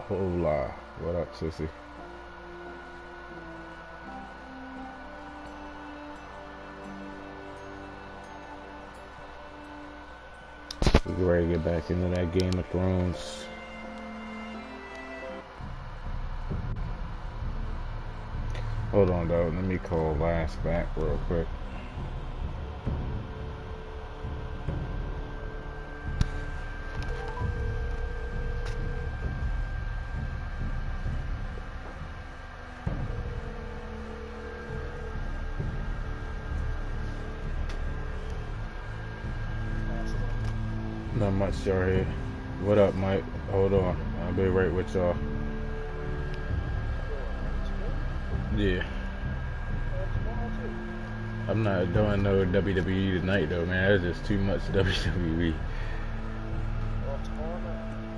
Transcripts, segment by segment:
Hola. What up, sissy? We get ready to get back into that Game of Thrones. Hold on, though. Let me call Last back real quick. Not much, y'all here. What up, Mike? Hold on. I'll be right with y'all. Yeah. I'm not doing no WWE tonight, though, man. That's just too much WWE.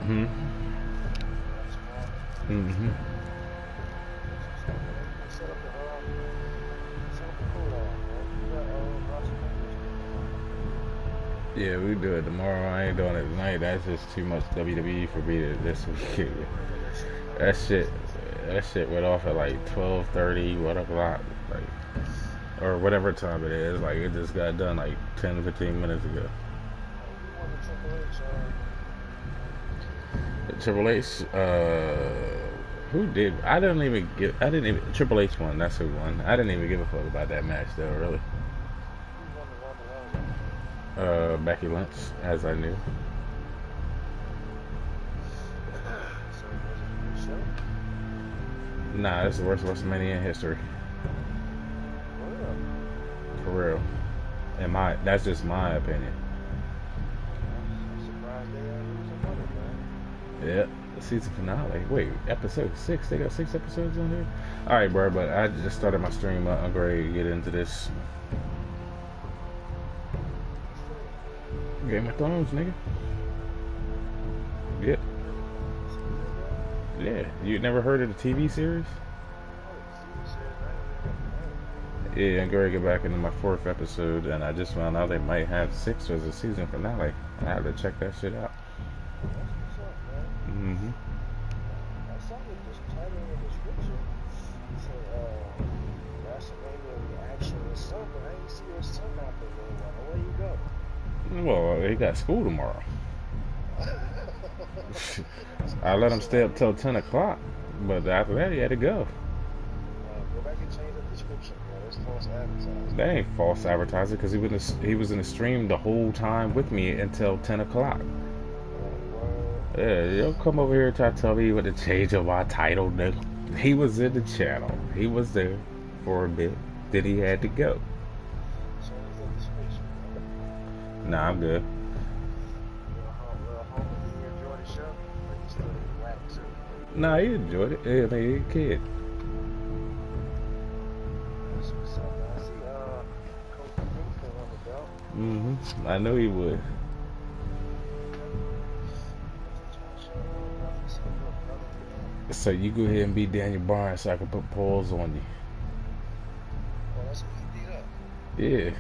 Hmm? Mm-hmm. Yeah, we do it tomorrow. I ain't doing it tonight. That's just too much WWE for me to this week. That shit, that shit went off at like 12:30, 1 o'clock, like, or whatever time it is. Like, it just got done like 10, 15 minutes ago. Triple H, who did? I didn't even, Triple H won. That's who won. I didn't even give a fuck about that match, though, really. Becky Lynch, as I knew. Nah, it's the worst WrestleMania in history. For real. And that's just my opinion. Yeah, the season finale. Wait, episode 6? They got 6 episodes on here? Alright, bro, but I just started my stream. I'm ready to get into this. Game of Thrones, nigga. Yep. Yeah. You never heard of the TV series? Yeah, I'm going to get back into my 4th episode, and I just found out they might have 6 as a season finale. I have to check that shit out. Mm-hmm. Well, he got school tomorrow. I let him stay up till 10 o'clock, but after that, he had to go. Go back and change the description, bro. That's false advertising. That ain't false advertising because he was in the stream the whole time with me until 10 o'clock. Yeah, you'll come over here and try to tell me what to change of my title, nigga. He was in the channel. He was there for a bit. Then he had to go. Nah, I'm good. Nah, he enjoyed it. Yeah, I mean, he kid. Mm-hmm. I know he would. So you go ahead and beat Daniel Barnes so I can put polls on you. Well, that's what he beat up. Yeah.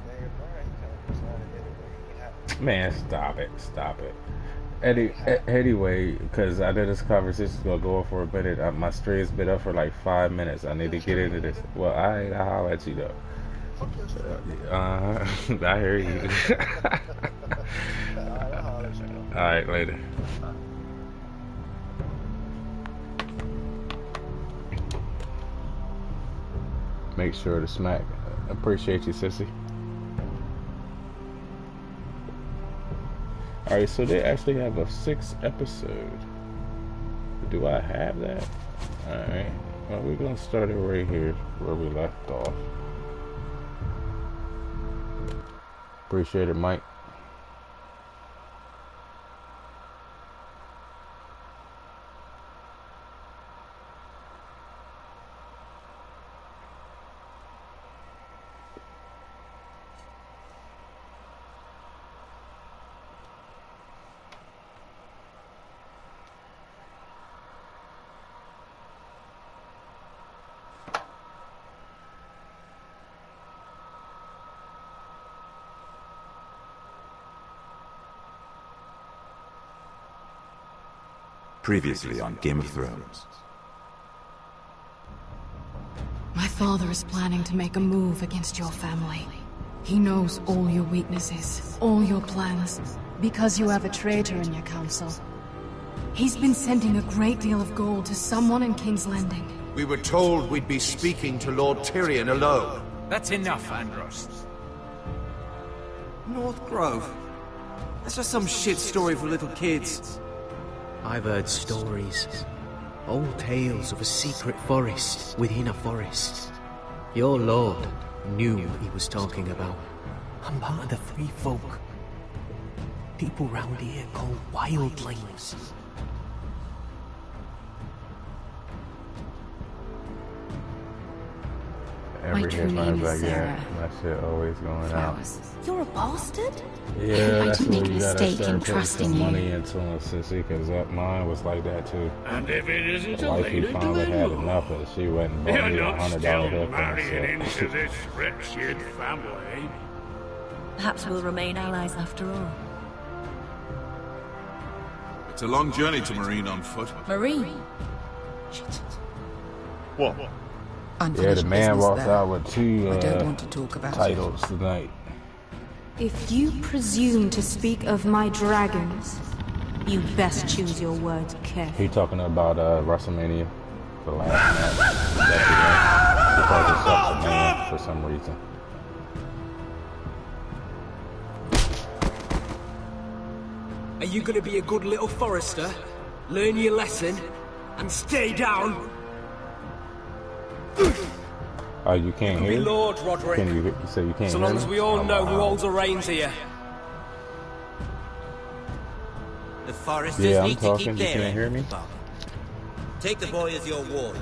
Daniel Bryan, he kind of presided anyway. Man, stop it. Stop it. Anyway, because I know this conversation's going to go on for a minute. My stream's been up for like 5 minutes. I need to get into this. Well, I'll holler at you, though. I hear you. Alright, later. Make sure to smack. Appreciate you, sissy. Alright, so they actually have a 6th episode. Do I have that? Alright. Well, we're going to start it right here where we left off. Appreciate it, Mike. Previously on Game of Thrones. My father is planning to make a move against your family. He knows all your weaknesses, all your plans, because you have a traitor in your council. He's been sending a great deal of gold to someone in King's Landing. We were told we'd be speaking to Lord Tyrion alone. That's enough, Andros. North Grove? That's just some shit story for little kids. I've heard stories. Old tales of a secret forest within a forest. Your lord knew what he was talking about. I'm part of the Free Folk. People round here call wildlings. Every true name headlines is I get, Sarah. my shit always going out. You're a bastard? Yeah, I that's didn't where make a you gotta mistake start in putting trusting some you. money into them, sissy, because that mine was like that too. And if it isn't a Wifey lady finally had delivery, enough of it. She went and bought you're me a not $100 still haircut. marrying into So. this wretched family. Perhaps we'll remain allies after all. It's a long journey to Marine on foot. Marine? What? Yeah, the man walks out with two I don't want to talk about titles tonight. If you presume to speak of my dragons, you best choose your words carefully. He talking about WrestleMania, the last match. He calls himself the man for some reason. Are you gonna be a good little forester? Learn your lesson? And stay down? Oh, you can't Be hear? Lord, Roderick. Can you say you can't So hear long me? as we all Oh, know who wow. holds the reins here. The foresters Yeah, I'm need to talking. keep You their can't end hear of the me? bargain. Take the boy as your warden.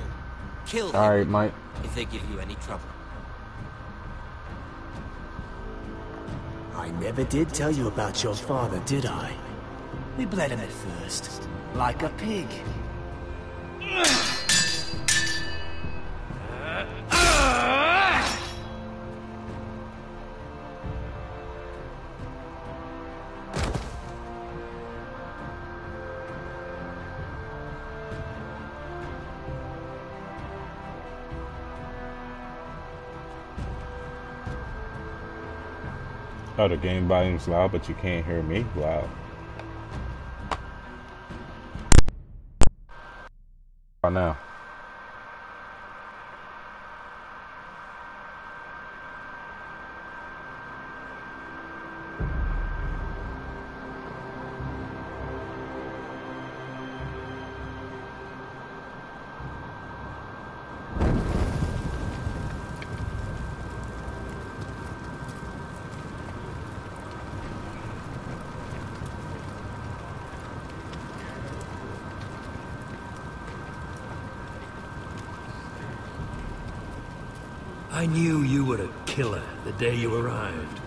Kill him All right, Mike. if they give you any trouble. I never did tell you about your father, did I? We bled him at first, like a pig. Oh, the game volume's loud, but you can't hear me? Wow. Oh, now. I knew you were a killer the day you arrived.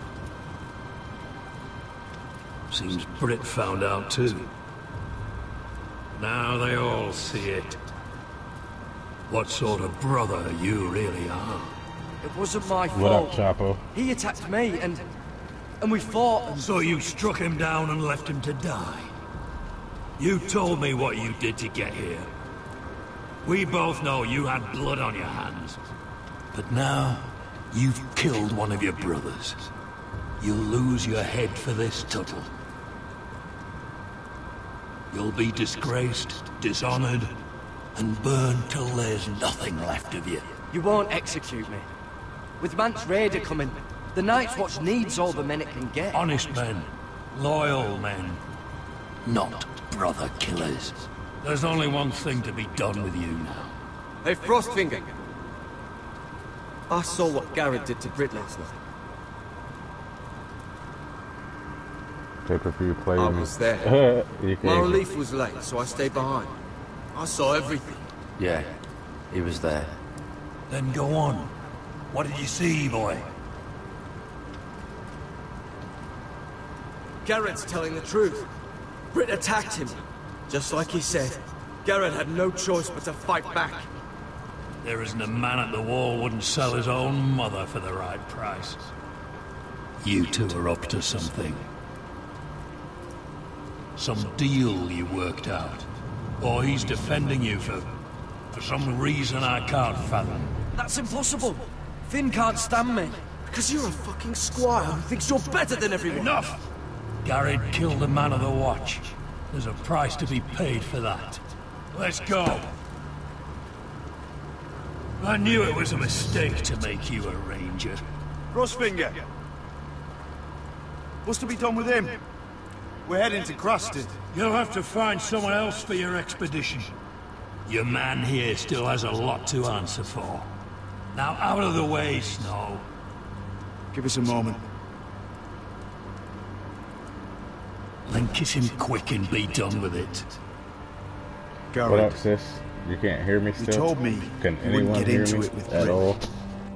Seems Brit found out too. Now they all see it. What sort of brother you really are. It wasn't my What up, fault. Chapo? He attacked me and we fought and... So you struck him down and left him to die. You told me what you did to get here. We both know you had blood on your hands. But now, you've killed one of your brothers. You'll lose your head for this, Tuttle. You'll be disgraced, dishonored, and burned till there's nothing left of you. You won't execute me. With Mance Raider coming, the Night's Watch needs all the men it can get. Honest men, loyal men, not brother killers. There's only one thing to be done with you now. Hey, Frostfinger. I saw what Garrett did to Brit last night. Pay-per-view play. I was there. You can't My hear. relief was late, so I stayed behind. I saw everything. Yeah, he was there. Then go on. What did you see, boy? Garrett's telling the truth. Brit attacked him. Just like he said. Garrett had no choice but to fight back. There isn't a man at the wall wouldn't sell his own mother for the right price. You two are up to something. Some deal you worked out. Or he's defending you for some reason I can't fathom. That's impossible. Finn can't stand me. Because you're a fucking squire who thinks you're better than everyone. Enough! Garrett killed the man of the watch. There's a price to be paid for that. Let's go. I knew it was a mistake to make you a ranger. Crossfinger. What's to be done with him? We're heading to Crusted. You'll have to find someone else for your expedition. Your man here still has a lot to answer for. Now out of the way, Snow. Give us a moment. Then kiss him quick and be done with it. Garrett. What up, sis? You can't hear me still? You told me Can you wouldn't anyone get hear into me it with at Rick. all?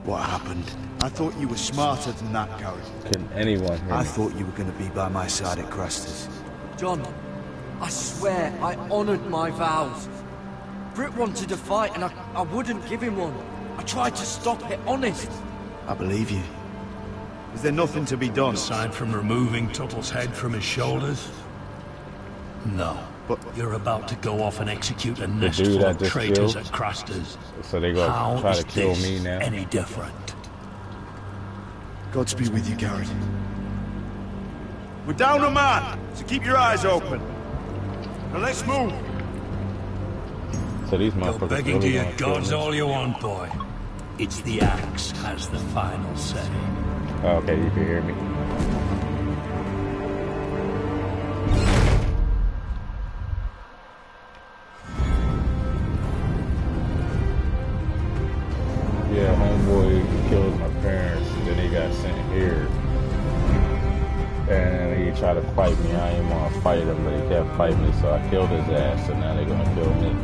What happened? I thought you were smarter than that, Garrett. Can anyone hear me? I thought you were going to be by my side at Craster's. John, I swear I honored my vows. Britt wanted to fight and I wouldn't give him one. I tried to stop it, honest. I believe you. Is there nothing to be done? Aside from removing Tuttle's head from his shoulders? No. But you're about to go off and execute a nest dude full I of just traitors killed? at Craster's. So they gonna try to kill me now? Any different? Gods be with you, Garrett. We're down a man, so keep your eyes open. Now let's move. So these Go motherfuckers begging to really your gonna kill gods me? all you want, boy. It's the axe has the final say. Oh, okay, you can hear me. Yeah, homeboy killed my parents, and then he got sent here. And he tried to fight me. I didn't want to fight him, but he kept fighting me, so I killed his ass, and now they're gonna kill me.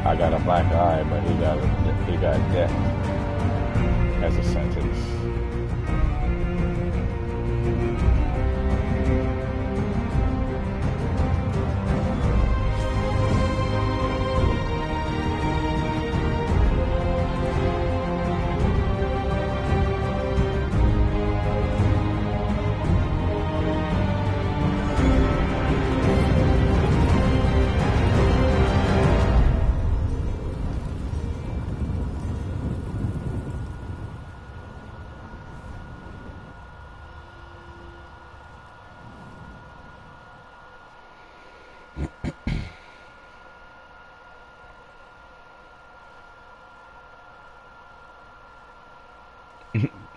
I got a black eye, but he got death as a sentence.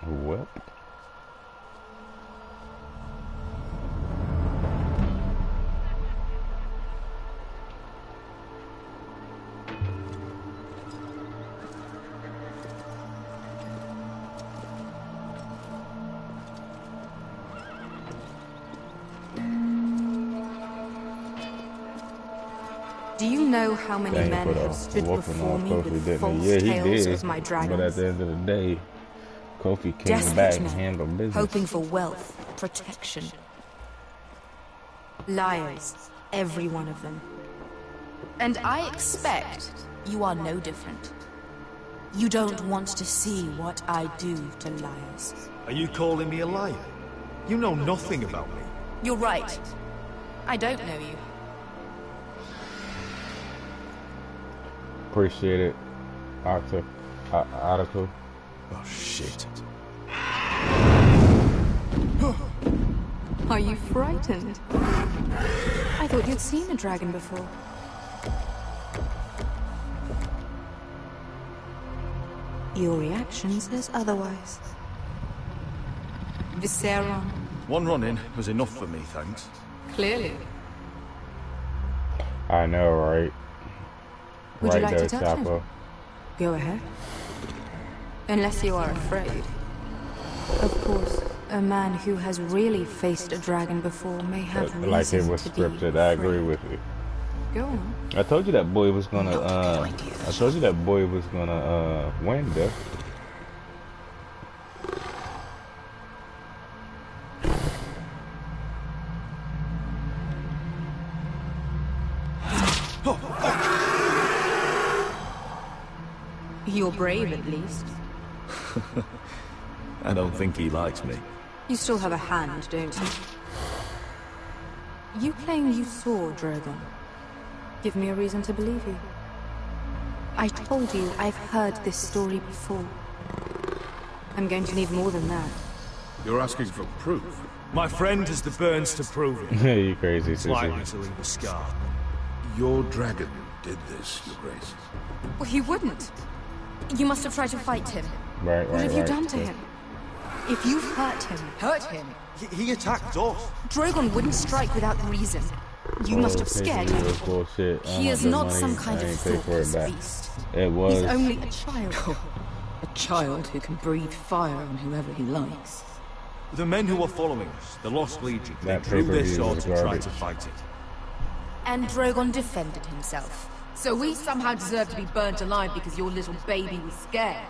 Well. Do you know how many Dang, men put have a stood whooping before on me Kofi, with didn't false he? Yeah, he tales did. as my But dragons? at the end of the day, Kofi came Desperate back and men, handled business. hoping for wealth, protection. Liars, every one of them. And I expect you are no different. You don't want to see what I do to liars. Are you calling me a liar? You know nothing about me. You're right. I don't know you. Appreciate it, article. Oh, shit. Are you frightened? I thought you'd seen a dragon before. Your reaction says otherwise. Visceron. One run-in was enough for me, thanks. Clearly. I know, right? Would right you like there, to touch Chapo. him? Go ahead. Unless you are afraid. Of course, a man who has really faced a dragon before may have reason Like it was to be scripted. I agree with you. Go on. I told you that boy was gonna. I told you that boy was gonna win, though. You're brave, at least. I don't think he likes me. You still have a hand, don't you? You claim you saw Drogon. Give me a reason to believe you. I told you I've heard this story before. I'm going to need more than that. You're asking for proof? My friend has the burns to prove it. You crazy, It's likely to leave a scar. Your dragon did this, Your Grace. Well, he wouldn't. You must have tried to fight him. Right. What have you done to him? If you've hurt him... He attacked us. Drogon wouldn't strike without reason. You must have scared him. Bullshit. He is not some kind of thoughtless beast. It was. He's only a child. A child who can breathe fire on whoever he likes. The men who are following us, the Lost Legion, they That drew their pay-per-view swords was and tried garbage. to fight it. And Drogon defended himself. So we somehow deserve to be burnt alive because your little baby was scared.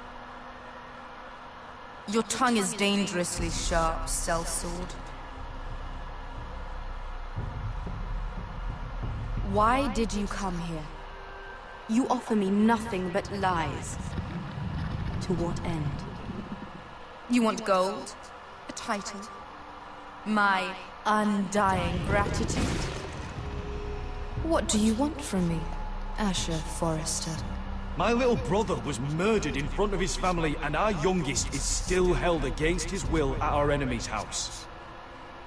Your tongue is dangerously sharp, sellsword. Why did you come here? You offer me nothing but lies. To what end? You want gold? A title? My undying gratitude? What do you want from me, Asher Forrester? My little brother was murdered in front of his family, and our youngest is still held against his will at our enemy's house.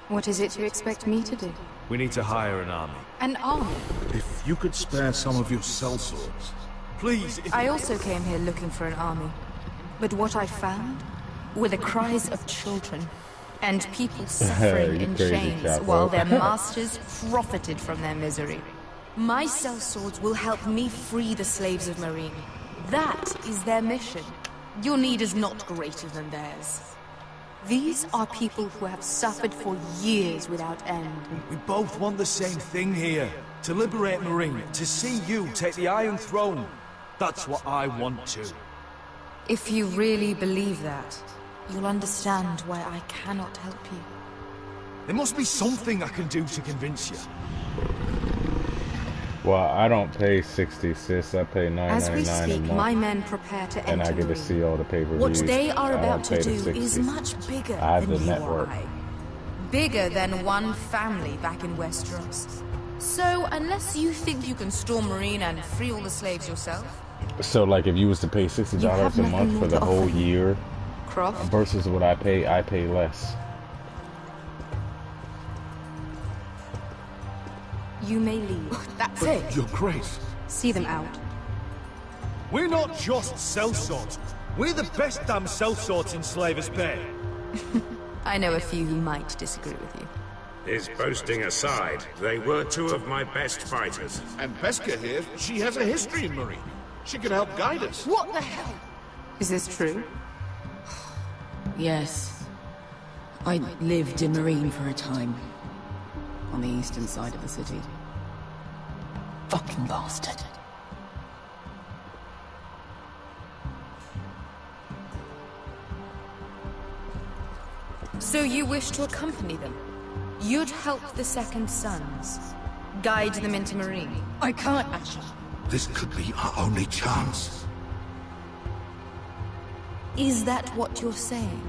What is it you expect me to do? We need to hire an army. An army? If you could spare some of your sellswords. Please, I also came here looking for an army. But what I found were the cries of children and people suffering in chains while their masters profited from their misery. My sellswords will help me free the slaves of Marine. That is their mission. Your need is not greater than theirs. These are people who have suffered for years without end. We both want the same thing here. To liberate Marine, to see you take the Iron Throne. That's what I want too. If you really believe that, you'll understand why I cannot help you. There must be something I can do to convince you. Well, I don't pay 60, sis. I pay $9.99 As we a speak, month, my men prepare to enter and I get to Marine. see all the pay-per-views. What they are I about don't to pay the do is 60. much bigger I have than the you network. or I. Bigger than one family back in Westeros. So, unless you think you can storm Marine and free all the slaves yourself... So, like, if you was to pay $60 a month for the whole year, Croft? versus what I pay less. You may leave. That's it. Your Grace. See them out. We're not just sellswords. We're the best damn sellswords in Slaver's Bay. I know a few who might disagree with you. His boasting aside, they were two of my best fighters. And Pesca here, she has a history in Marine. She could help guide us. What the hell? Is this true? Yes. I lived in Marine for a time. On the eastern side of the city. Fucking bastard. So you wish to accompany them? You'd help the Second Sons? Guide them into Marine? I can't, Asher. This could be our only chance. Is that what you're saying?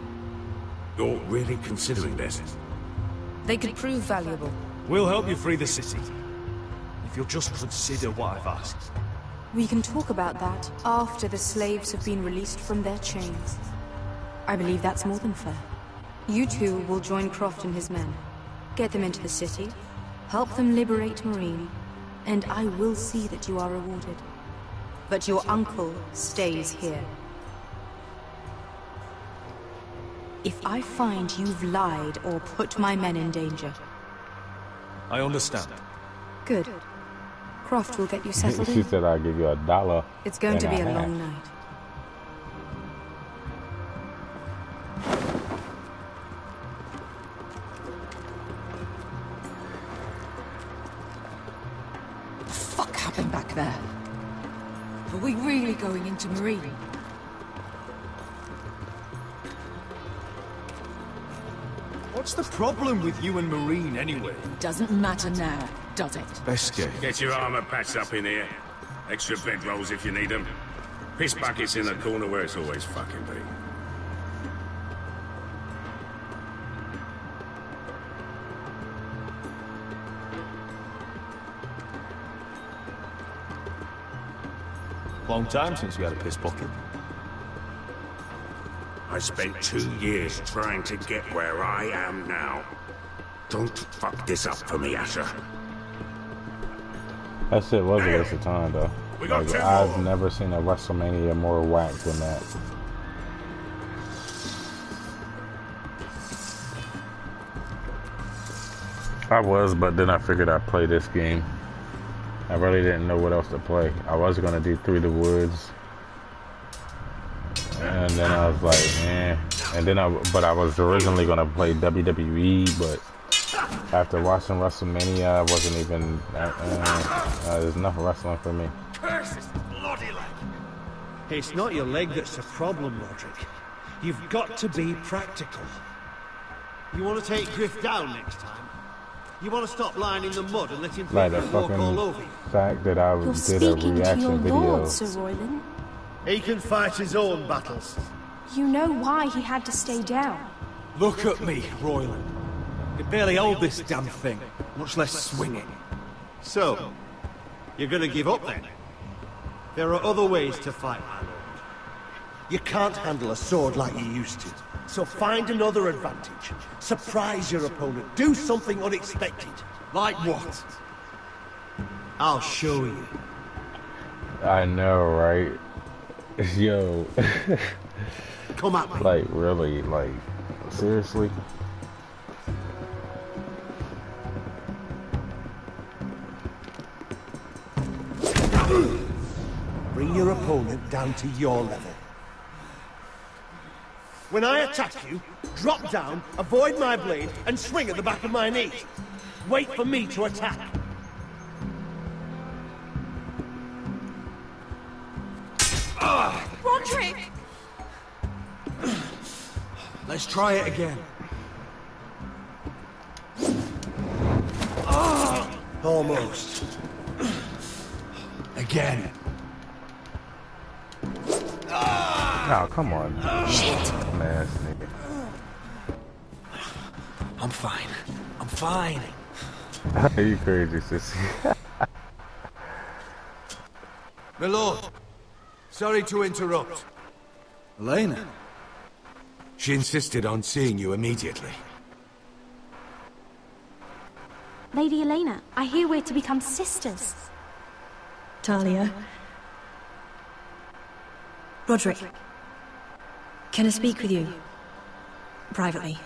You're really considering this? They could prove valuable. We'll help you free the city. If you'll just consider what I've asked. We can talk about that after the slaves have been released from their chains. I believe that's more than fair. You two will join Croft and his men. Get them into the city, help them liberate Marine, and I will see that you are rewarded. But your uncle stays here. If I find you've lied or put my men in danger... I understand. Good. Croft will get you settled She in. said I'll give you $1. It's going to be a half. long night. What the fuck happened back there? Are we really going into Marine? What's the problem with you and Marine, anyway? Doesn't matter now, does it? Pesca. Get your armor patched up in here. Extra bedrolls if you need them. Piss bucket's in the corner where it's always fucking been. Long time since we had a piss bucket. I spent 2 years trying to get where I am now. Don't fuck this up for me, Asher. That shit was a waste of time, though. We got Like, 10 I've more. never seen a WrestleMania more whack than that. I was, but then I figured I'd play this game. I really didn't know what else to play. I was gonna do Through the Woods, and then I was like, eh. And then I was originally gonna play WWE, but after watching WrestleMania, I wasn't even. There's enough wrestling for me. Curse this bloody leg! It's not your leg that's the problem, Roderick. You've got to be practical. You want to take Griff down next time? You want to stop lying in the mud and let him Like the walk all over fucking you? fact that I did a reaction video. Sir Royland. He can fight his own battles. You know why he had to stay down. Look at me, Royland. I can barely hold this damn thing, much less swing it. So, you're gonna give up then? There are other ways to fight, my lord. You can't handle a sword like you used to. So find another advantage. Surprise your opponent. Do something unexpected. Like what? I'll show you. I know, right? Yo. Come at me. Like, really? Like, seriously? Bring your opponent down to your level. When I attack you, drop down, avoid my blade, and swing at the back of my knee. Wait for me to attack. Roderick! Let's try it again. Almost. Again. Oh, come on. Shit. Ass nigga. I'm fine. I'm fine. You crazy, sissy. My lord, sorry to interrupt. Elena? She insisted on seeing you immediately. Lady Elena, I hear we're to become sisters. Talia. Roderick. Can I speak with you? Privately.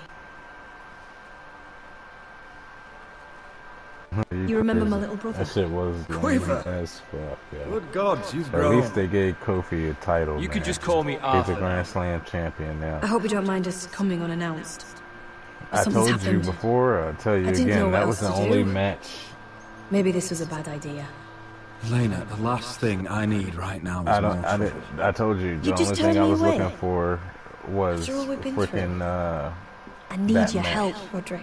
You remember my little brother? That shit was Quiver. as fuck, yeah. Good gods, you've At grown. least they gave Kofi a title, You man. could just call me He's Arthur. a Grand Slam champion now. I hope you don't mind us coming unannounced. I Something's told you happened. before, I'll tell you I didn't know again, what that was else the to only do. match. Maybe this was a bad idea. Elena, the last thing I need right now is I told you, the You just only turned thing I me was away. looking for was After all we've been freaking, I need that your match. help, Roderick.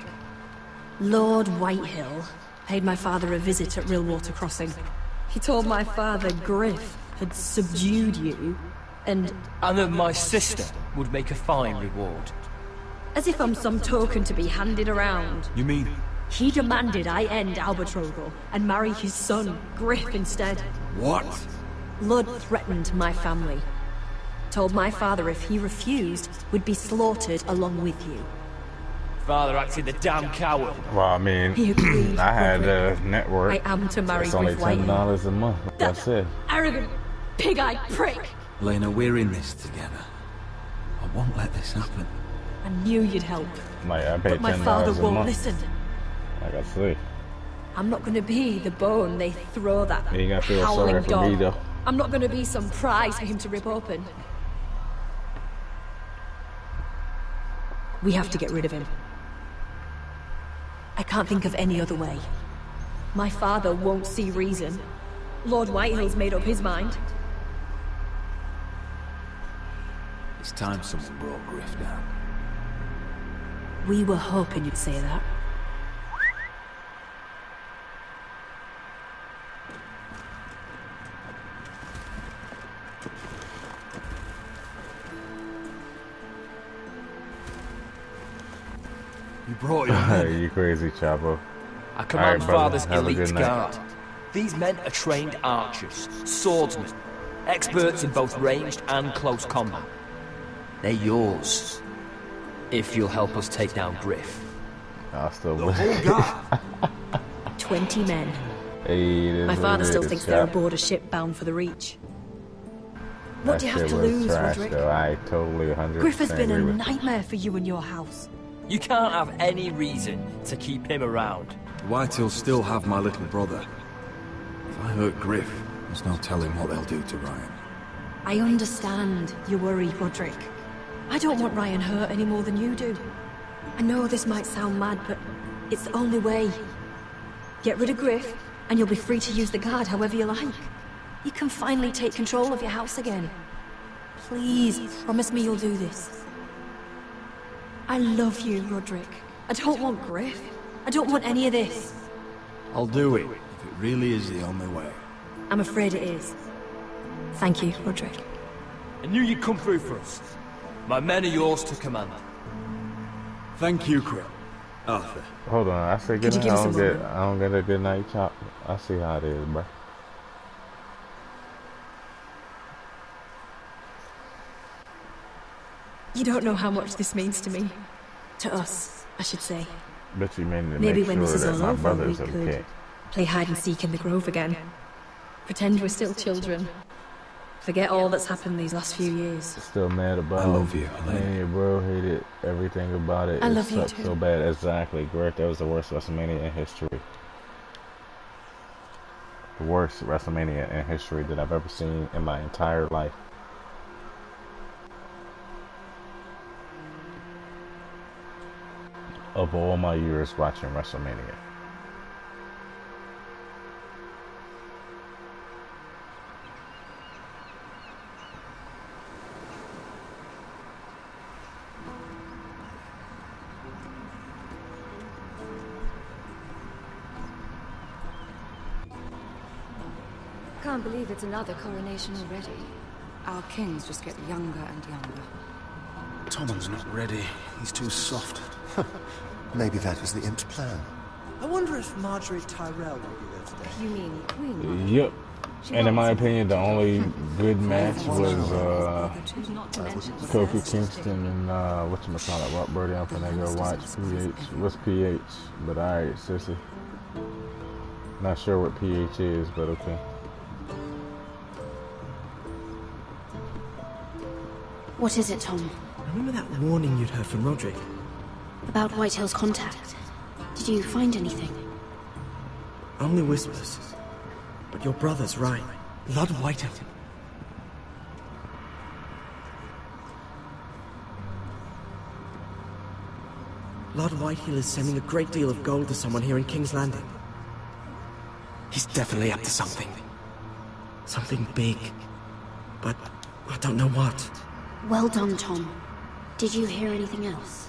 Lord Whitehill paid my father a visit at Rillwater Crossing. He told my father Griff had subdued you, and that my sister would make a fine reward. as if I'm some token to be handed around. You mean? He demanded I end Albatrogle and marry his son, Griff, instead. What? Lud threatened my family. Told my father if he refused, we'd be slaughtered along with you. Father acted the damn coward. Well, I mean, He agreed, I had a network. I am to marry It's only Griff Whitehill. $10 a month, like I said. Arrogant, pig-eyed prick! Elena, we're in this together. I won't let this happen. I knew you'd help. Like, I pay But my $10 father a won't month. listen. Like I say. I'm not gonna be the bone they throw that You ain't gotta feel howling sorry for dog. me, though. I'm not gonna be some prize for him to rip open. We have to get rid of him. I can't think of any other way. My father won't see reason. Lord Whitehill's made up his mind. It's time someone brought Griff down. We were hoping you'd say that. You brought your men. You crazy, Chavo. I command Father's Have a elite good night. guard. These men are trained archers, swordsmen, experts in both ranged and close combat. They're yours, if you'll help us take down Griff. I'll still The whole guard. 20 men. Hey, My father still thinks they're aboard a ship bound for the Reach. What do you have to lose, Roderick? Though. I totally 100% Griff has been a agree with nightmare for you and your house. You can't have any reason to keep him around. Whitehills still have my little brother. If I hurt Griff, there's no telling what they'll do to Ryan. I understand your worry, Roderick. I don't want Ryan hurt any more than you do. I know this might sound mad, but it's the only way. Get rid of Griff, and you'll be free to use the guard however you like. You can finally take control of your house again. Please, promise me you'll do this. I love you, Roderick. I don't want Griff. I don't want any of this. I'll do it, if it really is the only way. I'm afraid it is. Thank you, Roderick. I knew you'd come through for us. My men are yours to command. Thank you, Quill. Arthur. Hold on, I say good Could night. you give us a I don't get a good night chop. I see how it is, bro. You don't know how much this means to me. To us, I should say. Bet you mean to Maybe make when sure this is that all my over, we brother's could okay. play hide and seek in the grove again. Pretend we're still children. Forget all that's happened these last few years. Still mad about it. I love you, Mania, bro. Hated everything about it. I It love you sucked too. so bad. Exactly. Greg, that was the worst WrestleMania in history. The worst WrestleMania in history that I've ever seen in my entire life. Of all my years watching WrestleMania. Can't believe it's another coronation already. Our kings just get younger and younger. Tommen's not ready. He's too soft. Maybe that was the imp's plan. I wonder if Marjorie Tyrell will be there today. You mean Queen? Yep. And in my opinion, the only good match was Kofi Kingston and whatchamacallit, Rock Birdie. I'm finna go watch PH. What's PH? But alright, sissy. Not sure what PH is, but okay. What is it, Tom? Remember that warning you'd heard from Roderick? About Whitehill's contact. Did you find anything? Only whispers. But your brother's right. Lord Whitehill. Lord Whitehill is sending a great deal of gold to someone here in King's Landing. He's definitely up to something. Something big. But I don't know what. Well done, Tom. Did you hear anything else?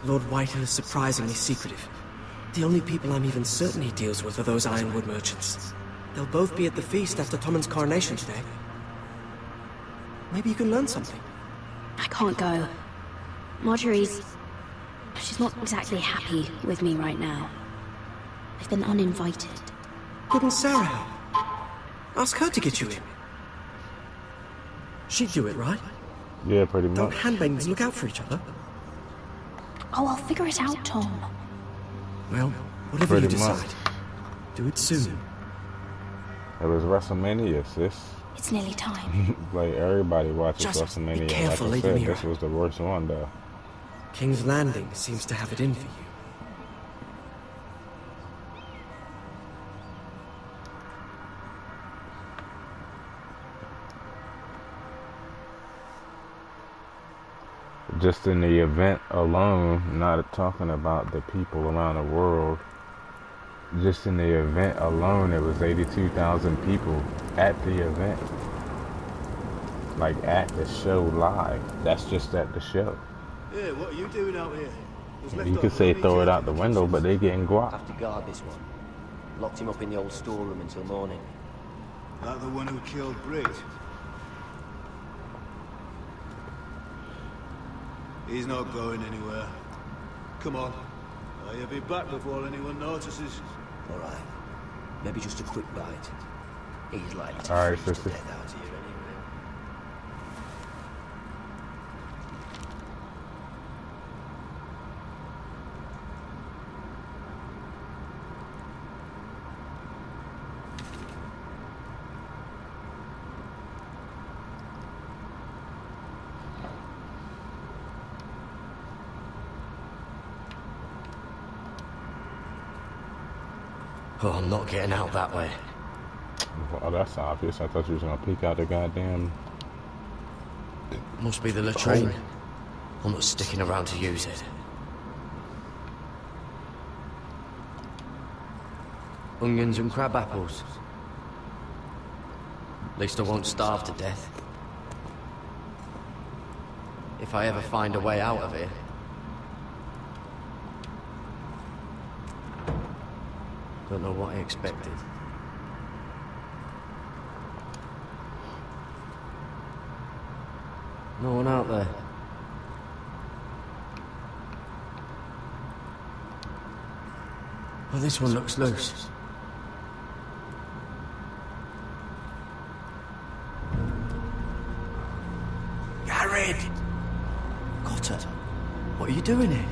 Lord Whitehill is surprisingly secretive. The only people I'm even certain he deals with are those ironwood merchants. They'll both be at the feast after Tommen's coronation today. Maybe you can learn something. I can't go. She's not exactly happy with me right now. I've been uninvited. Couldn't Sarah help? Ask her to get you in. She'd do it, right? Yeah, pretty much. Don't handmaidens look out for each other? Oh, I'll figure it out, Tom. Well, whatever you Pretty decide, much. do it soon. It was WrestleMania, sis. It's nearly time. Like, everybody watches Just WrestleMania. be careful, like I Lady said, Mira. this was the worst one, though. King's Landing seems to have it in for you. Just in the event alone, not talking about the people around the world, just in the event alone, it was 82,000 people at the event. Like, at the show live. That's just at the show. Yeah, what are you doing out here? You could say throw it out the window, but they getting guap. Have to guard this one. Locked him up in the old storeroom until morning. Like the one who killed Brit. He's not going anywhere. Come on, you'll be back before anyone notices. All right. Maybe just a quick bite. He's like to All right, freeze sister. to death out here anyway. Oh, I'm not getting out that way. Oh, that's obvious. I thought you was gonna peek out the goddamn. Must be the latrine. I'm not sticking around to use it. Onions and crab apples. At least I won't starve to death. If I ever find a way out of here. Don't know what I expected. No one out there. Well, this one looks loose. Garrett! Cotter, what are you doing here?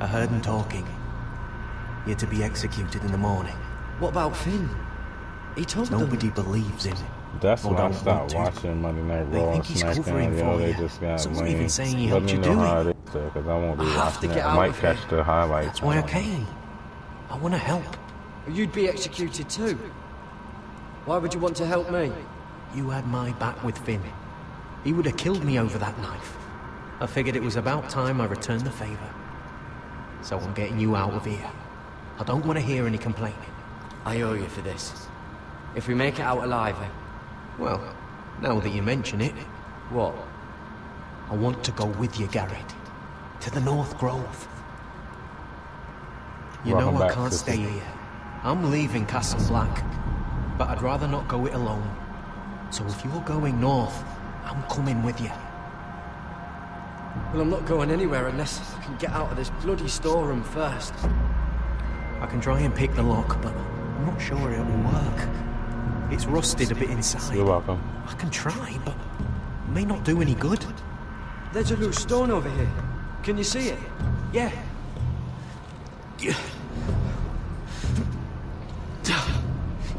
I heard him talking. You're to be executed in the morning. What about Finn? He told them. Nobody believes him. That's when I don't stopped want to. watching Monday Night They Raw and think he's covering SmackDown. Yo, for they you. just got Someone lame. even saying he Let helped me you know do how it. it is, because I won't be I have watching to it. get I out might of catch here. the highlights. That's why I came. I want to help. You'd be executed too. Why would you want to help me? You had my back with Finn. He would have killed me over that knife. I figured it was about time I returned the favor. So I'm getting you out of here. I don't want to hear any complaining. I owe you for this. If we make it out alive, Well, now that you mention it, what? I want to go with you, Garrett. To the North Grove. You Welcome know I back, can't sister. stay here. I'm leaving Castle Black. But I'd rather not go it alone. So if you're going north, I'm coming with you. Well, I'm not going anywhere unless I can get out of this bloody storeroom first. I can try and pick the lock, but I'm not sure it'll work. It's rusted a bit inside. You're welcome. I can try, but it may not do any good. There's a loose stone over here. Can you see it? Yeah.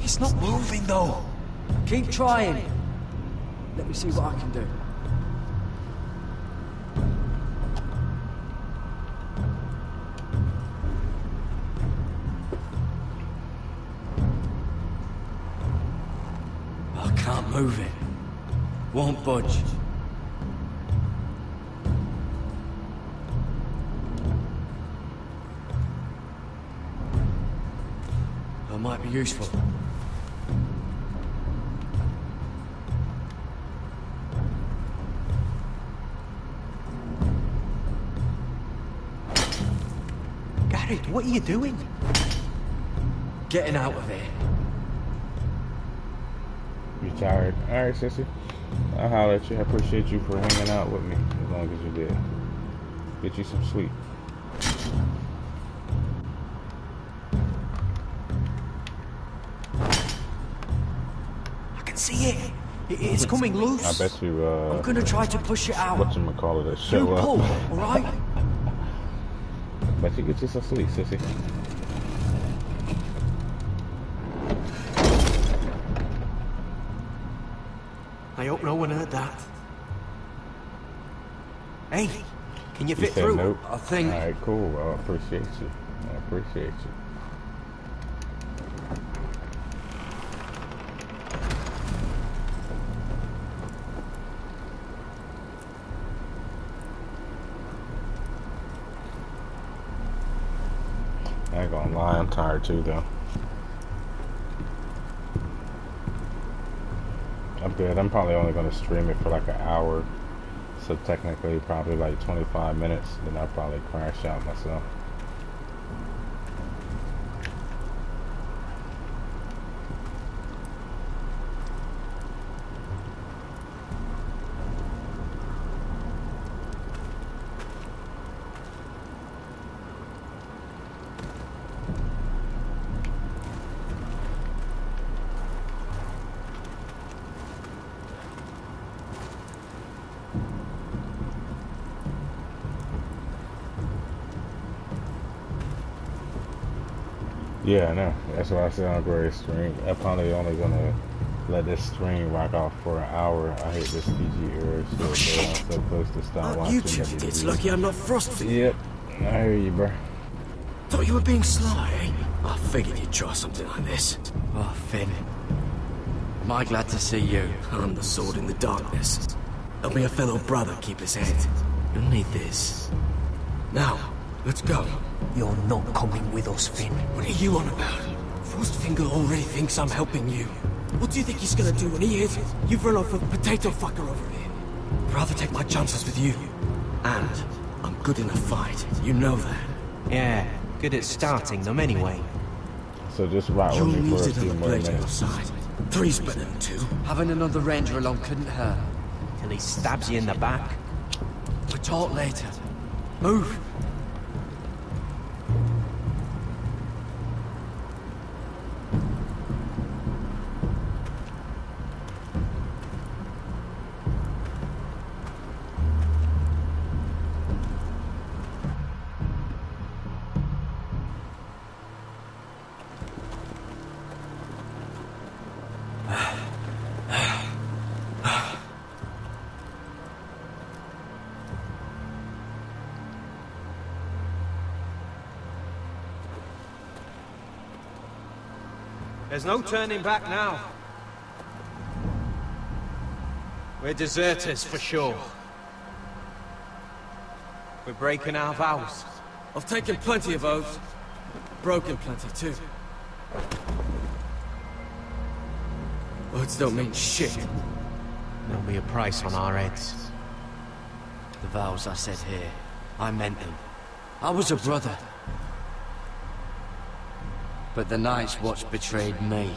It's not moving, though. Keep trying. Let me see what I can do. I can't move it. Won't budge. That might be useful. Garrett, what are you doing? Getting out of here. You tired? Alright, sissy. I'll holler at you. I appreciate you for hanging out with me as long as you did. Get you some sleep. I can see it. It's coming loose. I bet you, I'm gonna try to push it out. whatchamacallit, You show pull, up. alright? Bet you get you some sleep, sissy. I hope no one heard that. Hey, can you You fit said through? nope. I think. Alright, cool. Well, I appreciate you. I appreciate you. I ain't gonna lie, I'm tired too, though. I'm good. I'm probably only gonna stream it for like an hour. So technically, probably like 25 minutes. Then I'll probably crash out myself. Yeah, I know. That's why I said I'm going to stream. I'm probably only gonna let this stream rock off for an hour. I hate this PG era shit, but I'm so close to start watching YouTube, it's WWE. lucky I'm not frostbitten. Yep, I hear you, bro. Thought you were being sly, eh? I figured you'd try something like this. Oh, Finn. Am I glad to see you? I'm the sword in the darkness. Help me a fellow brother keep his head. You'll need this. Now, let's go. You're not coming with us, Finn. What are you on about? Frostfinger already thinks I'm helping you. What do you think he's gonna do when he hears you've run off a potato fucker over here? I'd rather take my chances with you. And I'm good in a fight. You know that. Yeah, good at starting them anyway. So just rock with me for a few more minutes. Side. 3's better than 2. Having another ranger along couldn't hurt. Till he stabs you in the back. We'll talk later. Move. There's no turning back now. We're deserters for sure. We're breaking our vows. I've taken plenty of oaths. Broken plenty too. Words don't mean shit. There'll be a price on our heads. The vows I said here, I meant them. I was a brother. But the Night's Watch betrayed me.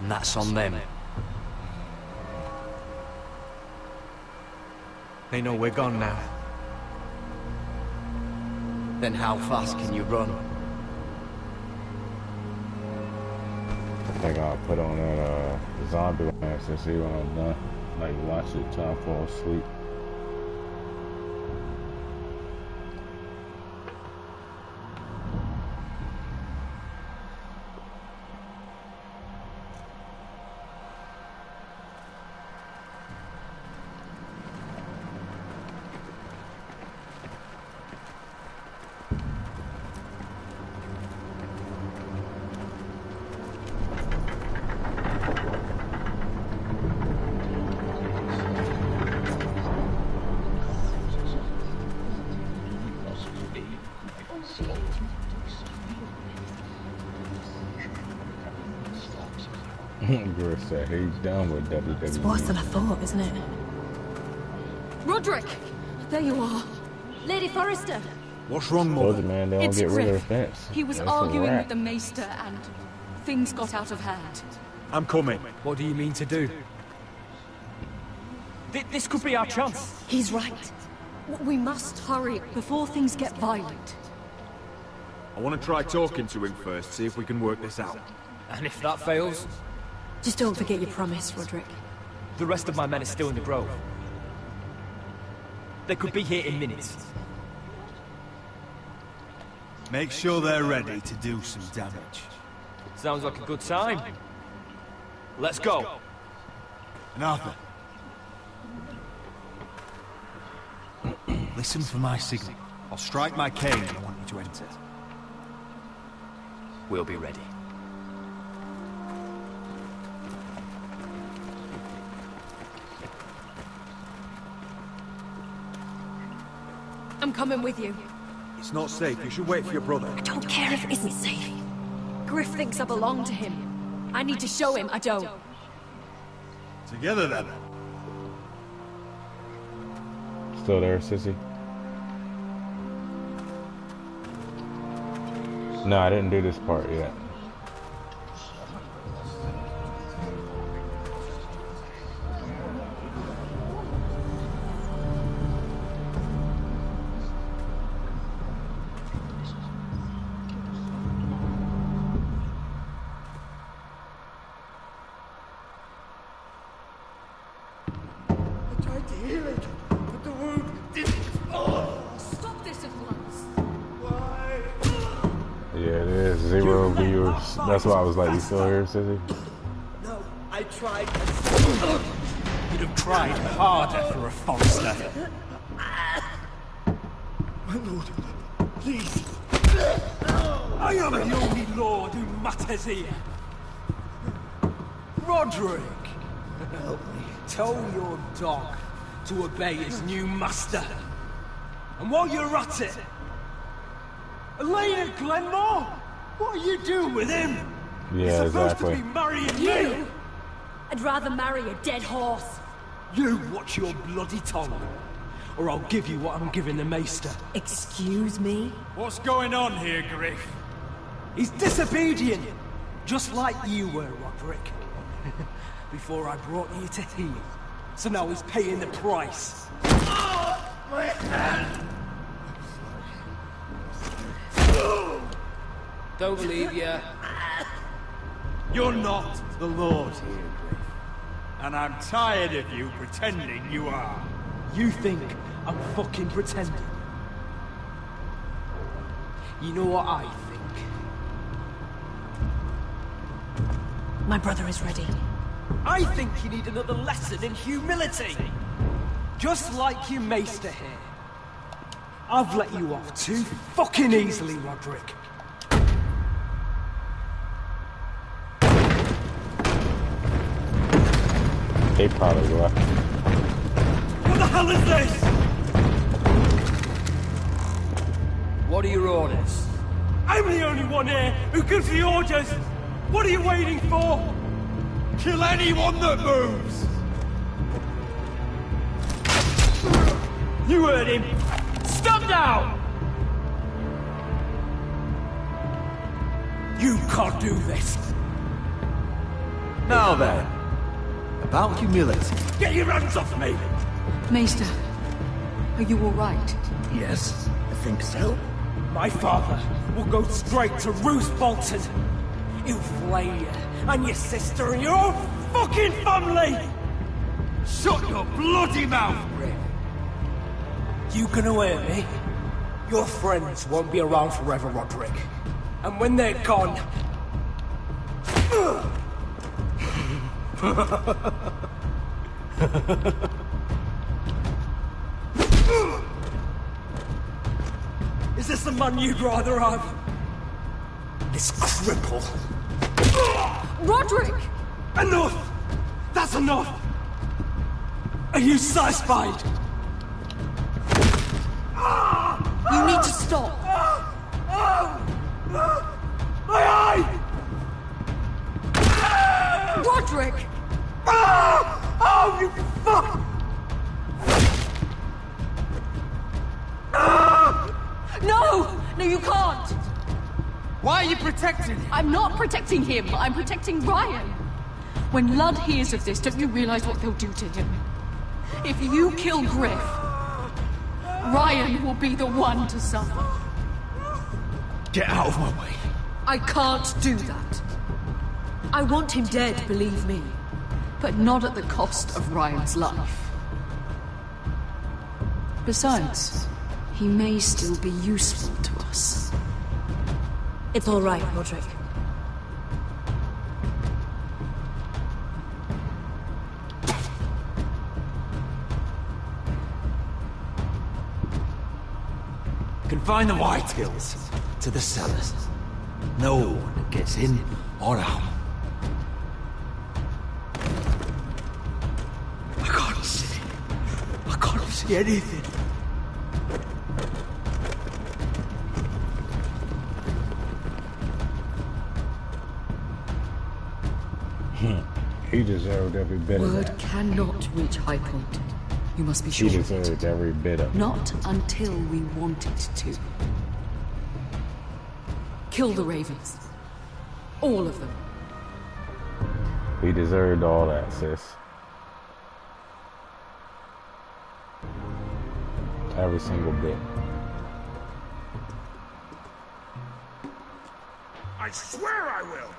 And that's on them. They know we're gone now. Then how fast can you run? I think I'll put on that zombie mask and see when I'm done. Like watch it till I fall asleep. Girl said he's done with WWE. It's worse than I thought, isn't it? Roderick! There you are. Lady Forrester. What's wrong, Mother? Man, they don't It's get rid of the Griff. fence. He was That's a arguing wrap. with the Maester and things got out of hand. I'm coming. What do you mean to do? This could be our chance. He's right. We must hurry before things get violent. I want to try talking to him first, see if we can work this out. And if that fails, Just don't forget your promise, Roderick. the rest of my men are still in the grove. They could be here in minutes. Make sure they're ready to do some damage. Sounds like a good time. Let's go. And Arthur. Listen for my signal. I'll strike my cane and I want you to enter. We'll be ready. I'm coming with you. It's not safe. You should wait for your brother. I don't care if it isn't safe. Griff thinks I belong to him. I need to show him I don't. Together then. Still there, sissy? No, I didn't do this part yet. Yeah, it is 0 viewers. That's why I was like, you still here, Sissy? No, I tried. You'd have tried harder for a Forrester. My lord, please. I am the only lord who matters here. Roderick, help me. tell your dog to obey his new master. And while you're at it, Elena Glenmore, what are you doing with him? Yeah, You're supposed exactly. to be marrying You? me. I'd rather marry a dead horse. You watch your bloody tongue, or I'll give you what I'm giving the Maester. Excuse me? What's going on here, Griff? He's disobedient, just like you were, Roderick. Before I brought you to heel, so now he's paying the price. My hand! Don't believe ya. You're not the Lord here, Griff. And I'm tired of you pretending you are. You think I'm fucking pretending? You know what I think? My brother is ready. I think you need another lesson in humility. Just like your maester here. I've let you off too fucking easily, Roderick. They probably left. What the hell is this? What are your orders? I'm the only one here who gives the orders. What are you waiting for? Kill anyone that moves! You heard him! Stop now! You can't do this! Now then, about humility. Get your hands off me! Maester, are you all right? Yes, I think so. My father will go straight to Roose Bolton. He'll flay you, and your sister, and your whole fucking family! Shut your bloody mouth, Rick! You gonna hear me? Your friends won't be around forever, Roderick. And when they're gone... Is this the man you'd rather have? This cripple. Roderick! Enough! That's enough! Are you satisfied? You need to stop. My eye! Roderick! Oh, you fuck! No! No, you can't! Why are you protecting him? I'm not protecting him. I'm protecting Ryan. When Ludd hears of this, don't you realize what they'll do to him? If you kill Griff, Ryan will be the one to suffer. Get out of my way. I can't do that. I want him dead, believe me. But not at the cost of Ryan's life. Besides, he may still be useful to us. It's all right, Roderick. Confine the Whitehills to the cellars. No one gets in or out. I can't see. I can't see anything. He deserved every bit of Word that. cannot reach High Point. You must be sure. He of it. deserved every bit of it. Not until we want it to. Kill the Ravens. All of them. He deserved all that, sis. Every single bit. I swear I will!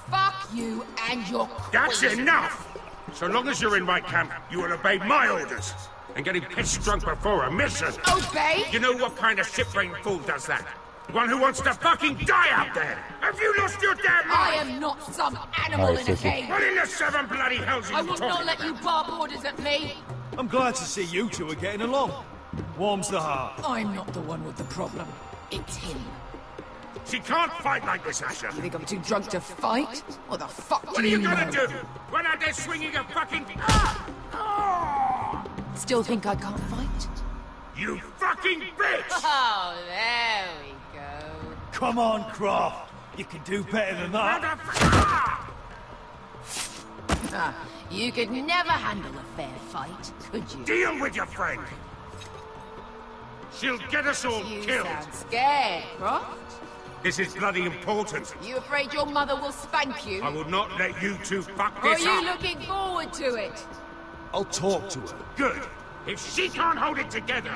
Fuck you and your That's queen. enough! So long as you're in my camp, you will obey my orders. And getting pissed drunk before a mission. Obey? You know what kind of shit-brained fool does that? One who wants to fucking die out there! Have you lost your damn mind? I am not some animal in a cage. What in the seven bloody hells are I you will talking not let about? you bark orders at me. I'm glad to see you two are getting along. Warms the heart. I'm not the one with the problem. It's him. She can't fight like this, Asher. You think I'm too drunk to fight? What the fuck What are you gonna know? do? Run out there swinging a fucking... Still think I can't fight? You fucking bitch! Oh, there we go. Come on, Croft. You can do better than that. You could never handle a fair fight, could you? Deal with your friend! She'll get us all You killed! sound scared, Croft. This is bloody important. You afraid your mother will spank you? I will not let you two fuck Or are this you up! looking forward to it? I'll talk to her. Good. If she can't hold it together,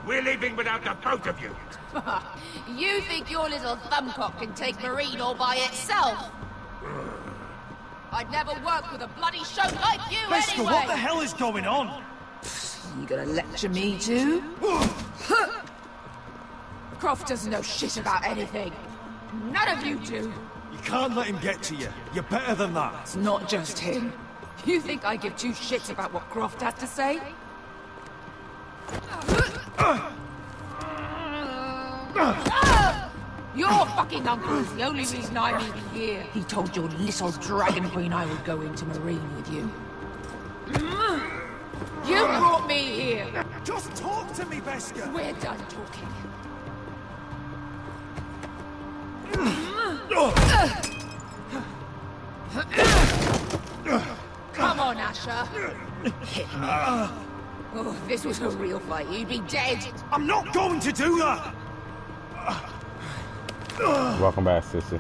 we're leaving without the both of you. You think your little thumbcock can take Marine all by itself? I'd never work with a bloody show like you Bester, anyway! what the hell is going on? You gonna lecture me too? Croft doesn't know shit about anything. None of you do. You can't let him get to you. You're better than that. It's not just him. You think I give two shits about what Croft has to say? Your fucking uncle is the only reason I'm even here. He told your little dragon queen I would go into Marine with you. You brought me here. Just talk to me, Bester. We're done talking. Come on, Asher. Hit me. Oh, if this was a real fight, you'd be dead. I'm not going to do that. Welcome back, sister.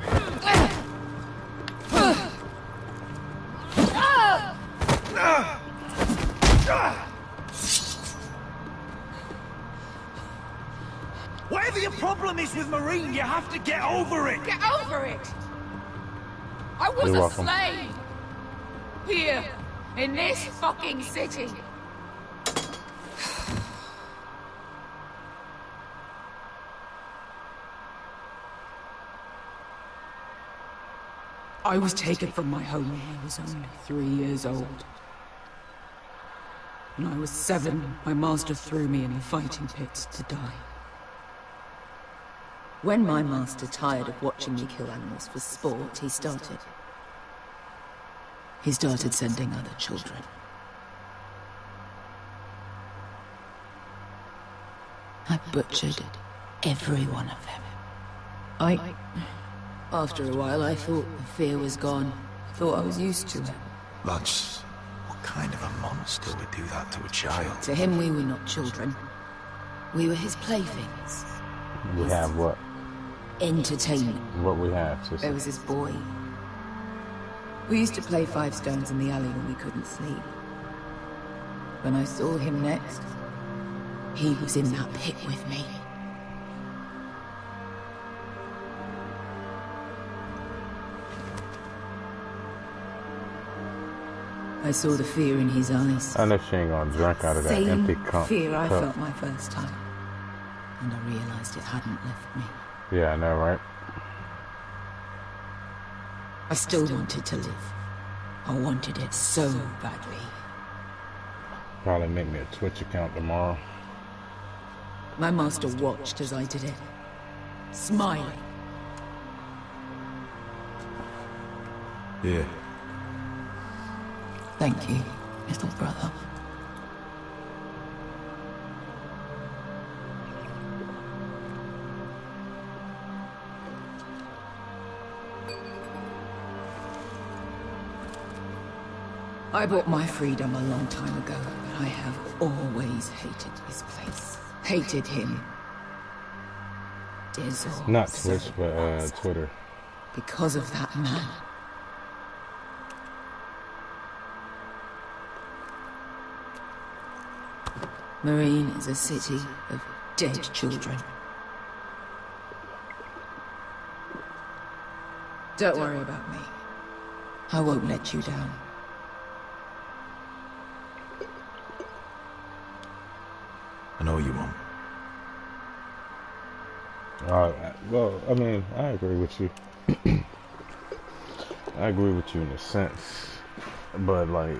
Whatever your problem is with Marine, you have to get over it. Get over it. I was You're a welcome. slave. Here, in this fucking city. I was taken from my home when I was only 3 years old. When I was 7, my master threw me in the fighting pits to die. When my master tired of watching me kill animals for sport, he started sending other children. I butchered every one of them. After a while, I thought the fear was gone. I thought I was used to it. Lads, what kind of a monster would do that to a child? To him, we were not children. We were his playthings. We have what? Entertainment. What we have, There sister. was his boy. We used to play 5 stones in the alley when we couldn't sleep. When I saw him next, he was in that pit with me. I saw the fear in his eyes. I know she ain't gonna drink out of that Same empty cup. fear I felt my first time. And I realized it hadn't left me. Yeah, I know, right? I still wanted to live. I wanted it so badly. Probably make me a Twitch account tomorrow. My master watched as I did it, smiling. Yeah. Thank you, little brother. I bought my freedom a long time ago, but I have always hated this place. Hated him. Dizzle. Not Twitch, but Twitter. Because of that man. Marine is a city of dead children. Don't worry about me. I won't let you down. I know you won't. Well, I mean, I agree with you. I agree with you in a sense, but like,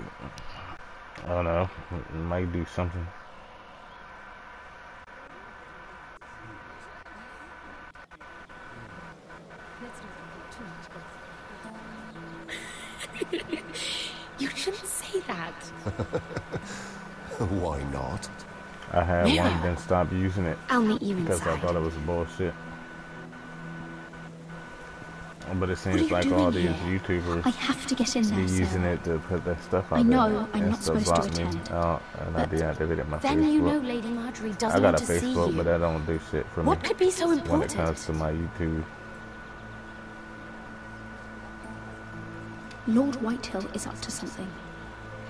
I don't know, it might do something. You shouldn't say that. Why not? I had Yeah. one, then stopped using it I'll meet you because I inside. thought it was bullshit. But it What are seems you like doing all these here? YouTubers I have to get in be there, using Sarah. it to put their stuff out I know there. I'm and not stuff supposed to blocked me attend. out, and I deactivated my Then Facebook. you know Lady Marjorie doesn't I got want a to see Facebook, you. but that don't do shit for me. What could be so when important? it comes to my YouTube? Lord Whitehill is up to something.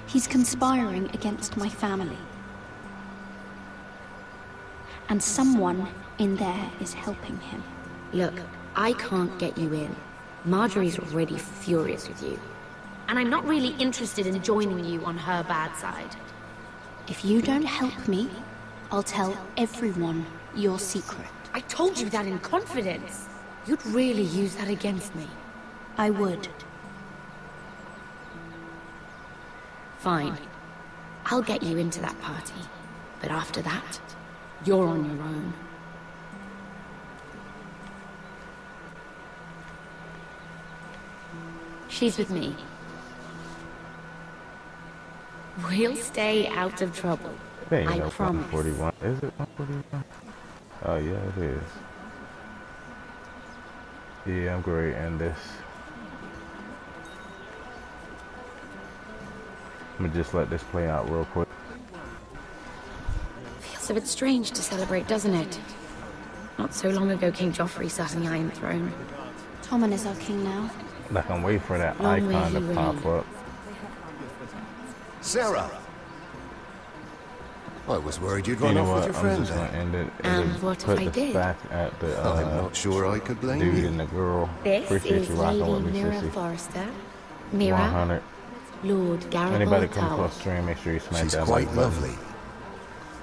He's conspiring against my family. And someone in there is helping him. Look, I can't get you in. Marjorie's already furious with you. And I'm not really interested in joining you on her bad side. If you don't help me, I'll tell everyone your secret. I told you that in confidence. You'd really use that against me. I would. Fine. I'll get you into that party. But after that, you're on your own. She's with me. We'll stay out of trouble. It ain't I no promise. 141. Is it 141? Oh yeah, it is. Yeah, I'm great in this. I'm gonna just let this play out real quick. Feels a bit strange to celebrate, doesn't it? Not so long ago, King Joffrey sat on the Iron Throne. Tommen is our king now. Like I'm waiting for that Long may icon to he pop reign. up. Sarah! I was worried you'd You run know off with what? your I'm friend just gonna there. end it. And what put if I this did? back at the I'm not sure I could blame dude you. and the girl. This Appreciate is you rocking Lady with me, Mira sissy. Forrester. Mira, 100. Lord Garibald Anybody come Tower. across stream, make sure you smack She's that quite like button. lovely.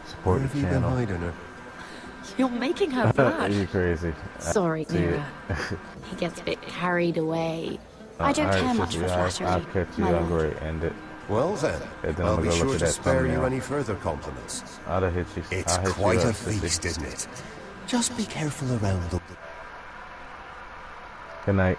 Support Where the have you been channel. hiding her? You're making her blush. You crazy? Sorry, See it. Mira. He gets a bit carried away. I don't Alright, care much sissy, for flattery, I'll catch you. my I'm lord. great. End it. Well then, And then I'll I'm be gonna sure look at to that spare you thumbnail. any further compliments. I'll hit you. It's I'll hit quite you a up, sissy. feast, isn't it? Just be careful around the... Good night.